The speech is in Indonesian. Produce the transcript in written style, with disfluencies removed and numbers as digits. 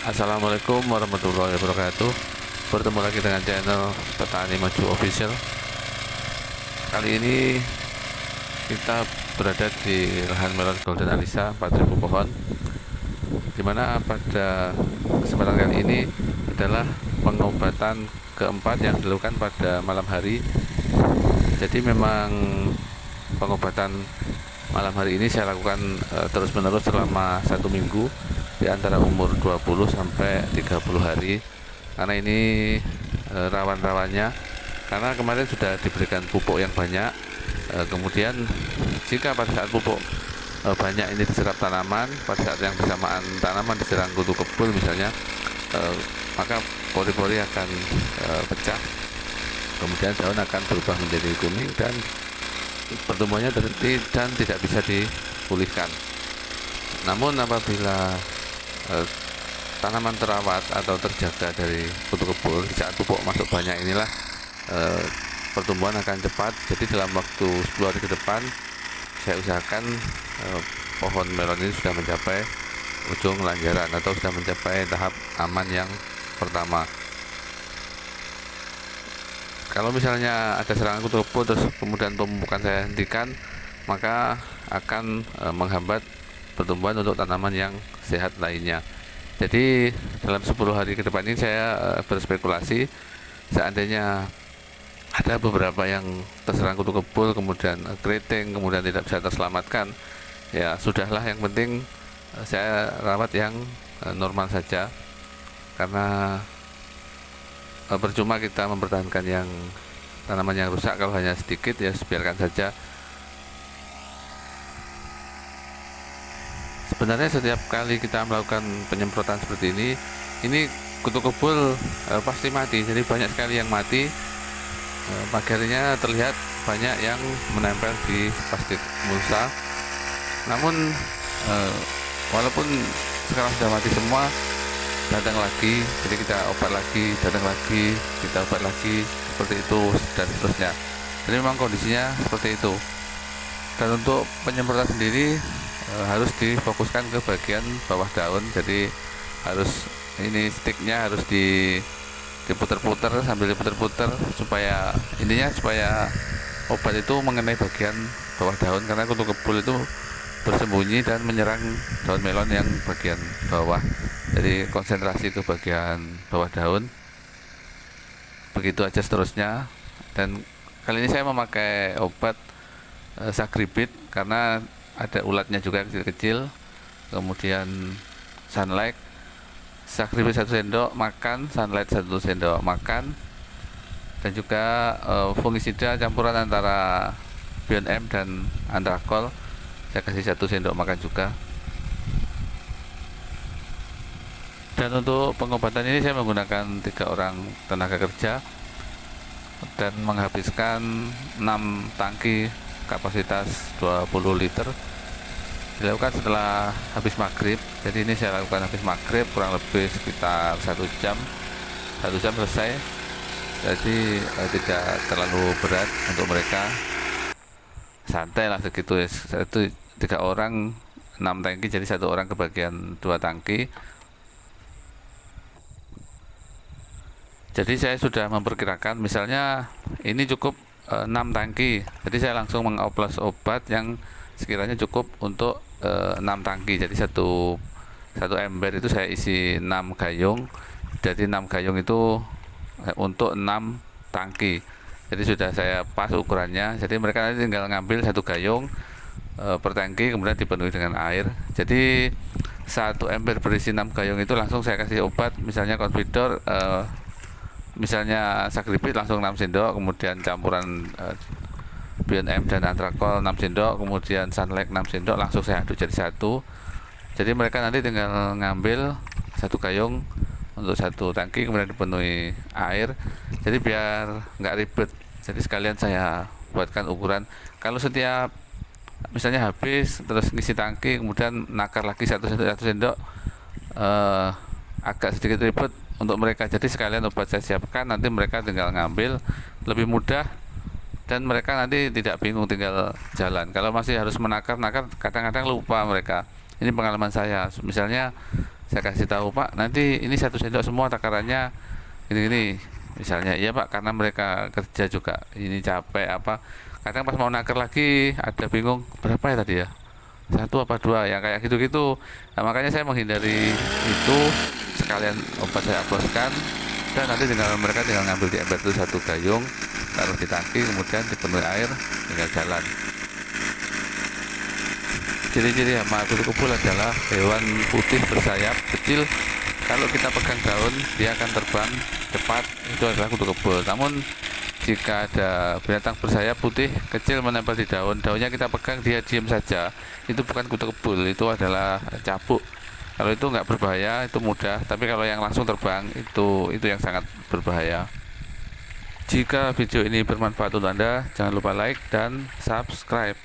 Assalamualaikum warahmatullahi wabarakatuh. Bertemu lagi dengan channel Petani Maju Official. Kali ini kita berada di lahan melon Golden Alisa 4000 pohon, dimana pada kesempatan kali ini adalah pengobatan keempat yang dilakukan pada malam hari. Jadi memang pengobatan malam hari ini saya lakukan terus menerus selama 1 minggu di antara umur 20 sampai 30 hari, karena ini rawan-rawannya, karena kemarin sudah diberikan pupuk yang banyak. Kemudian jika pada saat pupuk banyak ini diserap tanaman, pada saat yang bersamaan tanaman diserang kutu kebul misalnya, maka pori-pori akan pecah, kemudian daun akan berubah menjadi kuning dan pertumbuhannya terhenti dan tidak bisa dipulihkan. Namun apabila tanaman terawat atau terjaga dari kutu kebul, di saat pupuk masuk banyak inilah pertumbuhan akan cepat. Jadi dalam waktu 10 hari ke depan saya usahakan pohon melon ini sudah mencapai ujung lanjaran atau sudah mencapai tahap aman yang pertama. Kalau misalnya ada serangan kutu kebul terus kemudian pemupukan saya hentikan, maka akan menghambat pertumbuhan untuk tanaman yang sehat lainnya. Jadi dalam 10 hari ke depan ini saya berspekulasi, seandainya ada beberapa yang terserang kutu kebul, kemudian keriting, kemudian tidak bisa terselamatkan, ya sudahlah, yang penting saya rawat yang normal saja, karena percuma kita mempertahankan yang tanaman yang rusak kalau hanya sedikit, ya biarkan saja. Sebenarnya setiap kali kita melakukan penyemprotan seperti ini kutu kebul pasti mati. Jadi banyak sekali yang mati. Pagarnya terlihat banyak yang menempel di plastik mulsa. Namun walaupun sekarang sudah mati semua, datang lagi, jadi kita obat lagi, datang lagi, kita obat lagi, seperti itu dan seterusnya. Jadi memang kondisinya seperti itu. Dan untuk penyemprotan sendiri harus difokuskan ke bagian bawah daun, jadi harus ini sticknya harus diputer-puter, sambil diputer-puter supaya intinya supaya obat itu mengenai bagian bawah daun, karena kutu kebul itu bersembunyi dan menyerang daun melon yang bagian bawah. Jadi konsentrasi ke bagian bawah daun, begitu aja seterusnya. Dan kali ini saya memakai obat Sagribit karena ada ulatnya juga kecil-kecil. Kemudian Sunlight, Sagribit 1 sendok makan, Sunlight 1 sendok makan, dan juga fungisida campuran antara Bion M dan Antrakol saya kasih 1 sendok makan juga. Dan untuk pengobatan ini saya menggunakan 3 orang tenaga kerja dan menghabiskan 6 tangki kapasitas 20 liter. Dilakukan setelah habis maghrib. Jadi ini saya lakukan habis maghrib, kurang lebih sekitar 1 jam selesai. Jadi tidak terlalu berat untuk mereka, santai lah segitu ya. Itu 3 orang 6 tangki, jadi 1 orang kebagian 2 tangki. Jadi saya sudah memperkirakan, misalnya ini cukup 6 tangki, jadi saya langsung mengoplos obat yang sekiranya cukup untuk 6 tangki. Jadi satu ember itu saya isi 6 gayung, jadi 6 gayung itu untuk 6 tangki. Jadi sudah saya pas ukurannya, jadi mereka nanti tinggal ngambil 1 gayung per tangki, kemudian dipenuhi dengan air. Jadi 1 ember berisi 6 gayung itu langsung saya kasih obat, misalnya Confidor, misalnya Sagribit langsung 6 sendok, kemudian campuran Bion M dan Antrakol 6 sendok, kemudian Sunlight 6 sendok, langsung saya aduk jadi satu. Jadi mereka nanti tinggal ngambil 1 gayung untuk 1 tangki, kemudian dipenuhi air. Jadi biar nggak ribet, jadi sekalian saya buatkan ukuran. Kalau setiap misalnya habis terus ngisi tangki kemudian nakar lagi 1 sendok 1 sendok, agak sedikit ribet untuk mereka. Jadi sekalian obat saya siapkan, nanti mereka tinggal ngambil, lebih mudah dan mereka nanti tidak bingung tinggal jalan. Kalau masih harus menakar-nakar, kadang-kadang lupa mereka. Ini pengalaman saya. Misalnya saya kasih tahu, Pak, nanti ini 1 sendok semua takarannya gini-gini misalnya. Iya Pak, karena mereka kerja juga ini capek apa, kadang pas mau naker lagi ada bingung berapa ya tadi ya, 1 apa 2 ya, kayak gitu-gitu. Nah, makanya saya menghindari itu, sekalian obat saya abloskan, dan nanti mereka tinggal ngambil di ember itu 1 gayung, taruh di tangki, kemudian dipenuhi air, tinggal jalan. Ciri-ciri hama kutu kebul adalah hewan putih bersayap kecil. Kalau kita pegang daun, dia akan terbang cepat, itu adalah kutu kebul. Namun jika ada binatang bersayap putih kecil menempel di daun, daunnya kita pegang, dia diam saja, itu bukan kutu kebul, itu adalah cabuk. Kalau itu nggak berbahaya, itu mudah. Tapi kalau yang langsung terbang, itu yang sangat berbahaya. Jika video ini bermanfaat untuk Anda, jangan lupa like dan subscribe.